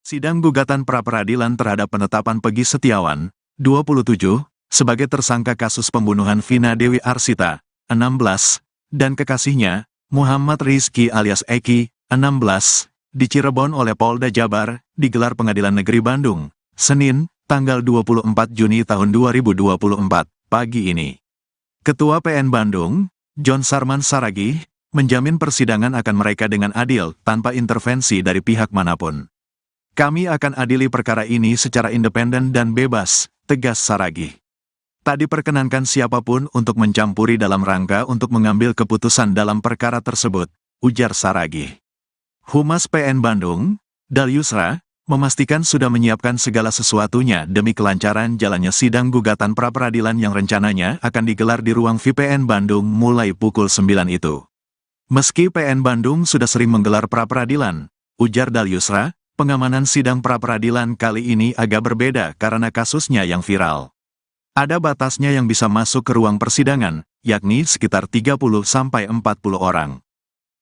Sidang gugatan pra-peradilan terhadap penetapan Peggy Setiawan, 27, sebagai tersangka kasus pembunuhan Vina Dewi Arsita, 16, dan kekasihnya, Muhammad Rizky alias Eki, 16, di Cirebon oleh Polda Jabar, digelar Pengadilan Negeri Bandung, Senin, tanggal 24 Juni tahun 2024, pagi ini. Ketua PN Bandung, John Sarman Saragih, menjamin persidangan akan mereka dengan adil tanpa intervensi dari pihak manapun. Kami akan adili perkara ini secara independen dan bebas, tegas Saragih. Tak diperkenankan siapapun untuk mencampuri dalam rangka untuk mengambil keputusan dalam perkara tersebut, ujar Saragih. Humas PN Bandung, Dal Yusra, memastikan sudah menyiapkan segala sesuatunya demi kelancaran jalannya sidang gugatan pra-peradilan yang rencananya akan digelar di ruang VPN Bandung mulai pukul 9 itu. Meski PN Bandung sudah sering menggelar pra-peradilan, ujar Dal Yusra, pengamanan sidang pra-peradilan kali ini agak berbeda karena kasusnya yang viral. Ada batasnya yang bisa masuk ke ruang persidangan, yakni sekitar 30-40 orang.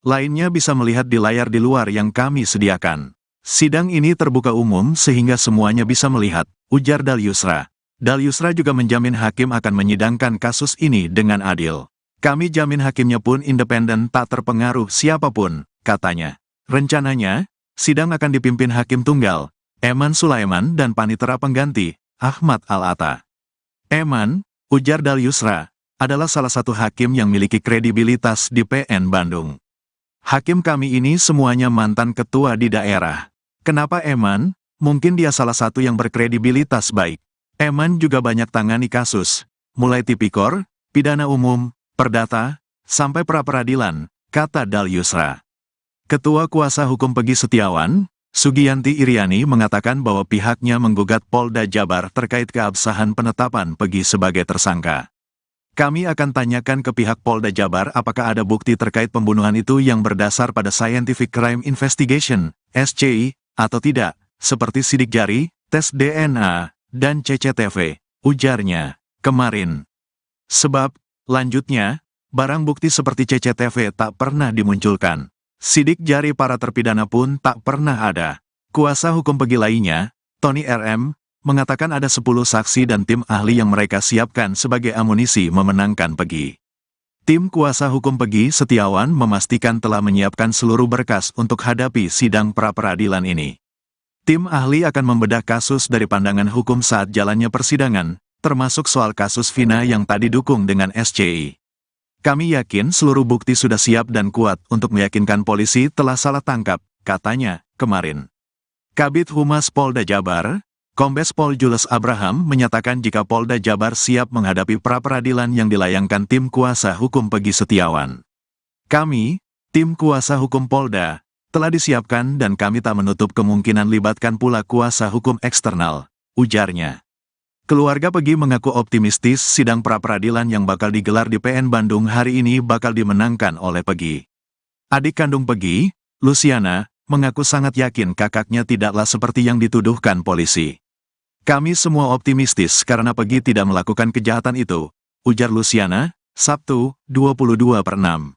Lainnya bisa melihat di layar di luar yang kami sediakan. Sidang ini terbuka umum sehingga semuanya bisa melihat, ujar Dal Yusra. Dal Yusra juga menjamin hakim akan menyidangkan kasus ini dengan adil. Kami jamin hakimnya pun independen tak terpengaruh siapapun, katanya. Rencananya, sidang akan dipimpin Hakim Tunggal, Eman Sulaiman dan Panitera Pengganti, Ahmad Al-Atta. Eman, ujar Dal Yusra, adalah salah satu hakim yang memiliki kredibilitas di PN Bandung. Hakim kami ini semuanya mantan ketua di daerah. Kenapa Eman? Mungkin dia salah satu yang berkredibilitas baik. Eman juga banyak tangani kasus, mulai tipikor, pidana umum, perdata, sampai pra-peradilan, kata Dal Yusra. Ketua Kuasa Hukum Peggy Setiawan, Sugiyanti Iriani mengatakan bahwa pihaknya menggugat Polda Jabar terkait keabsahan penetapan Peggy sebagai tersangka. Kami akan tanyakan ke pihak Polda Jabar apakah ada bukti terkait pembunuhan itu yang berdasar pada Scientific Crime Investigation, SCI, atau tidak, seperti sidik jari, tes DNA, dan CCTV, ujarnya, kemarin. Sebab, lanjutnya, barang bukti seperti CCTV tak pernah dimunculkan. Sidik jari para terpidana pun tak pernah ada. Kuasa hukum Peggy lainnya, Tony RM, mengatakan ada 10 saksi dan tim ahli yang mereka siapkan sebagai amunisi memenangkan Peggy. Tim kuasa hukum Peggy Setiawan memastikan telah menyiapkan seluruh berkas untuk hadapi sidang pra-peradilan ini. Tim ahli akan membedah kasus dari pandangan hukum saat jalannya persidangan, termasuk soal kasus Vina yang tak didukung dengan SCI. Kami yakin seluruh bukti sudah siap dan kuat untuk meyakinkan polisi telah salah tangkap, katanya, kemarin. Kabid Humas Polda Jabar, Kombes Pol Jules Abraham menyatakan jika Polda Jabar siap menghadapi pra-peradilan yang dilayangkan tim kuasa hukum Peggy Setiawan. Kami, tim kuasa hukum Polda, telah disiapkan dan kami tak menutup kemungkinan libatkan pula kuasa hukum eksternal, ujarnya. Keluarga Peggy mengaku optimistis sidang pra-peradilan yang bakal digelar di PN Bandung hari ini bakal dimenangkan oleh Peggy. Adik kandung Peggy, Luciana, mengaku sangat yakin kakaknya tidaklah seperti yang dituduhkan polisi. Kami semua optimistis karena Peggy tidak melakukan kejahatan itu, ujar Luciana, Sabtu, 22/6.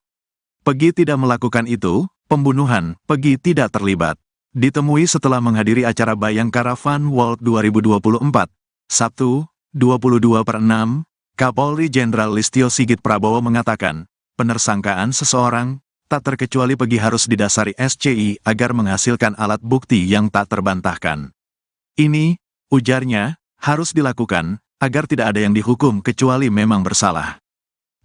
Peggy tidak melakukan itu, pembunuhan, Peggy tidak terlibat. Ditemui setelah menghadiri acara Bayangkara Fun World 2024. Sabtu, 22/6, Kapolri Jenderal Listio Sigit Prabowo mengatakan, penersangkaan seseorang, tak terkecuali Peggy harus didasari SCI agar menghasilkan alat bukti yang tak terbantahkan. Ini, ujarnya, harus dilakukan, agar tidak ada yang dihukum kecuali memang bersalah.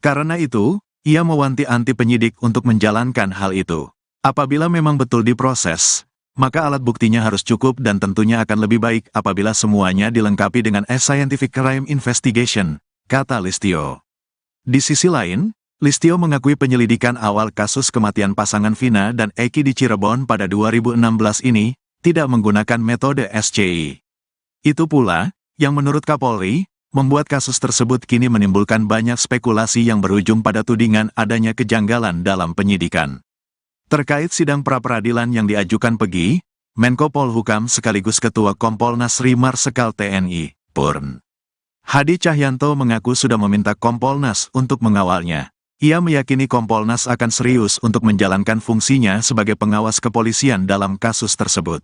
Karena itu, ia mewanti-wanti penyidik untuk menjalankan hal itu. Apabila memang betul diproses, maka alat buktinya harus cukup dan tentunya akan lebih baik apabila semuanya dilengkapi dengan Scientific Crime Investigation, kata Listio. Di sisi lain, Listio mengakui penyelidikan awal kasus kematian pasangan Vina dan Eki di Cirebon pada 2016 ini tidak menggunakan metode SCI. Itu pula, yang menurut Kapolri, membuat kasus tersebut kini menimbulkan banyak spekulasi yang berujung pada tudingan adanya kejanggalan dalam penyidikan. Terkait sidang pra-peradilan yang diajukan Peggy, Menko Polhukam sekaligus Ketua Kompolnas RI Marsikal TNI, Purn. Hadi Cahyanto mengaku sudah meminta Kompolnas untuk mengawalnya. Ia meyakini Kompolnas akan serius untuk menjalankan fungsinya sebagai pengawas kepolisian dalam kasus tersebut.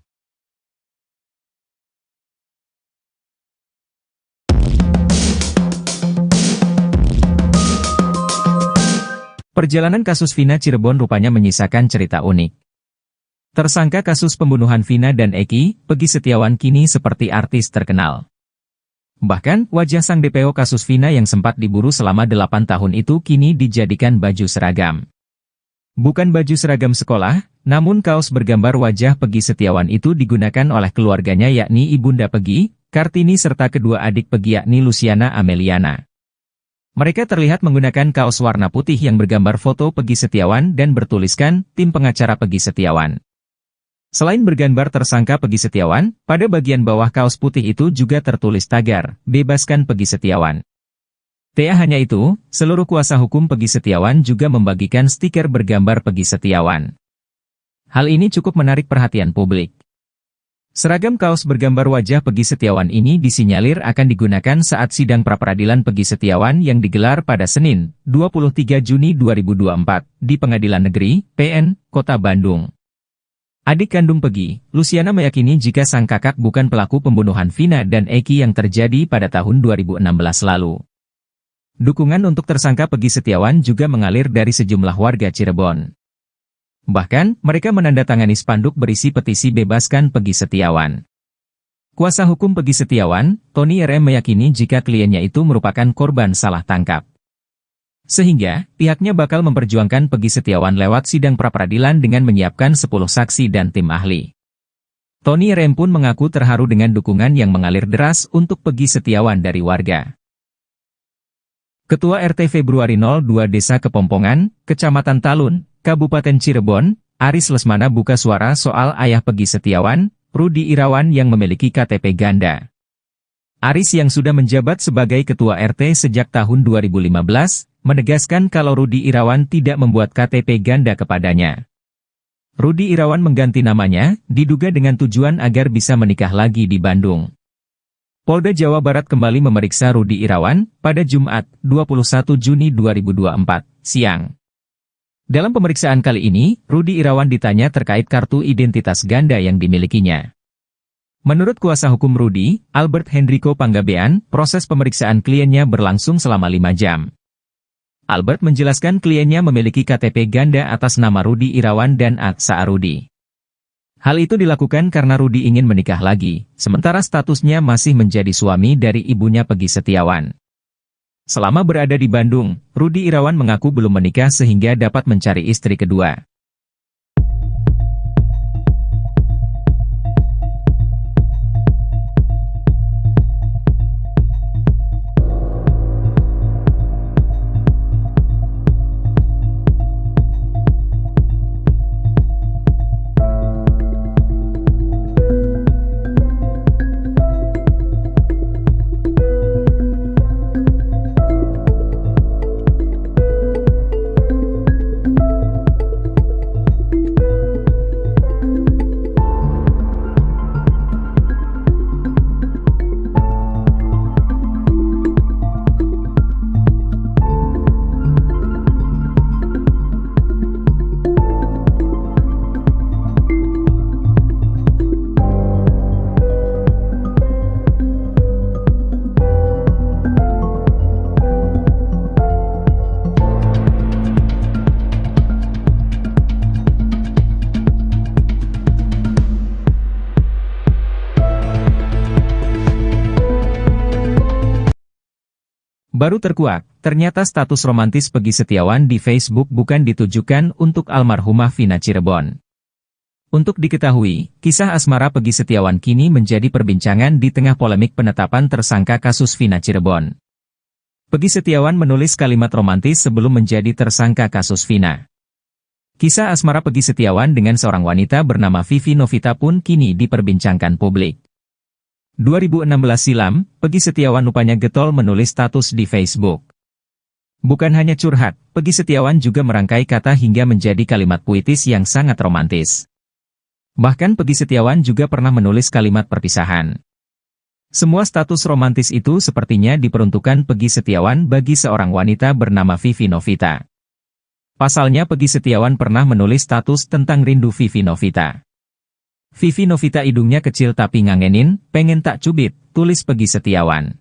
Perjalanan kasus Vina Cirebon rupanya menyisakan cerita unik. Tersangka kasus pembunuhan Vina dan Eki, Peggy Setiawan kini seperti artis terkenal. Bahkan, wajah sang DPO kasus Vina yang sempat diburu selama 8 tahun itu kini dijadikan baju seragam. Bukan baju seragam sekolah, namun kaos bergambar wajah Peggy Setiawan itu digunakan oleh keluarganya yakni Ibunda Peggy, Kartini serta kedua adik Peggy yakni Luciana Ameliana. Mereka terlihat menggunakan kaos warna putih yang bergambar foto Peggy Setiawan dan bertuliskan, tim pengacara Peggy Setiawan. Selain bergambar tersangka Peggy Setiawan, pada bagian bawah kaos putih itu juga tertulis tagar, bebaskan Peggy Setiawan. Tak hanya itu, seluruh kuasa hukum Peggy Setiawan juga membagikan stiker bergambar Peggy Setiawan. Hal ini cukup menarik perhatian publik. Seragam kaos bergambar wajah Peggy Setiawan ini disinyalir akan digunakan saat sidang pra-peradilan Peggy Setiawan yang digelar pada Senin, 23 Juni 2024, di Pengadilan Negeri, PN, Kota Bandung. Adik kandung Peggy, Luciana meyakini jika sang kakak bukan pelaku pembunuhan Vina dan Eki yang terjadi pada tahun 2016 lalu. Dukungan untuk tersangka Peggy Setiawan juga mengalir dari sejumlah warga Cirebon. Bahkan, mereka menandatangani spanduk berisi petisi bebaskan Peggy Setiawan. Kuasa hukum Peggy Setiawan, Tony RM meyakini jika kliennya itu merupakan korban salah tangkap. Sehingga, pihaknya bakal memperjuangkan Peggy Setiawan lewat sidang pra-peradilan dengan menyiapkan 10 saksi dan tim ahli. Tony RM pun mengaku terharu dengan dukungan yang mengalir deras untuk Peggy Setiawan dari warga. Ketua RT Februari 02 Desa Kepompongan, Kecamatan Talun, Kabupaten Cirebon, Aris Lesmana buka suara soal ayah Peggy Setiawan, Rudi Irawan yang memiliki KTP ganda. Aris yang sudah menjabat sebagai Ketua RT sejak tahun 2015, menegaskan kalau Rudi Irawan tidak membuat KTP ganda kepadanya. Rudi Irawan mengganti namanya, diduga dengan tujuan agar bisa menikah lagi di Bandung. Polda Jawa Barat kembali memeriksa Rudi Irawan pada Jumat, 21 Juni 2024, siang. Dalam pemeriksaan kali ini, Rudi Irawan ditanya terkait kartu identitas ganda yang dimilikinya. Menurut kuasa hukum Rudi, Albert Hendriko Panggabean, proses pemeriksaan kliennya berlangsung selama 5 jam. Albert menjelaskan kliennya memiliki KTP ganda atas nama Rudi Irawan dan Aksa Arudi. Hal itu dilakukan karena Rudi ingin menikah lagi, sementara statusnya masih menjadi suami dari ibunya Peggy Setiawan. Selama berada di Bandung, Rudi Irawan mengaku belum menikah sehingga dapat mencari istri kedua. Baru terkuak, ternyata status romantis Peggy Setiawan di Facebook bukan ditujukan untuk almarhumah Vina Cirebon. Untuk diketahui, kisah asmara Peggy Setiawan kini menjadi perbincangan di tengah polemik penetapan tersangka kasus Vina Cirebon. Peggy Setiawan menulis kalimat romantis sebelum menjadi tersangka kasus Vina. Kisah asmara Peggy Setiawan dengan seorang wanita bernama Vivi Novita pun kini diperbincangkan publik. 2016 silam, Peggy Setiawan rupanya getol menulis status di Facebook. Bukan hanya curhat, Peggy Setiawan juga merangkai kata hingga menjadi kalimat puitis yang sangat romantis. Bahkan Peggy Setiawan juga pernah menulis kalimat perpisahan. Semua status romantis itu sepertinya diperuntukkan Peggy Setiawan bagi seorang wanita bernama Vivi Novita. Pasalnya Peggy Setiawan pernah menulis status tentang rindu Vivi Novita. Vivi Novita hidungnya kecil tapi ngangenin, pengen tak cubit, tulis Peggy Setiawan.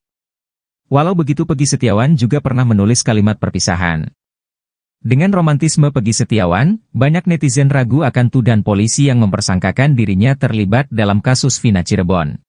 Walau begitu Peggy Setiawan juga pernah menulis kalimat perpisahan. Dengan romantisme Peggy Setiawan, banyak netizen ragu akan tuduhan polisi yang mempersangkakan dirinya terlibat dalam kasus Vina Cirebon.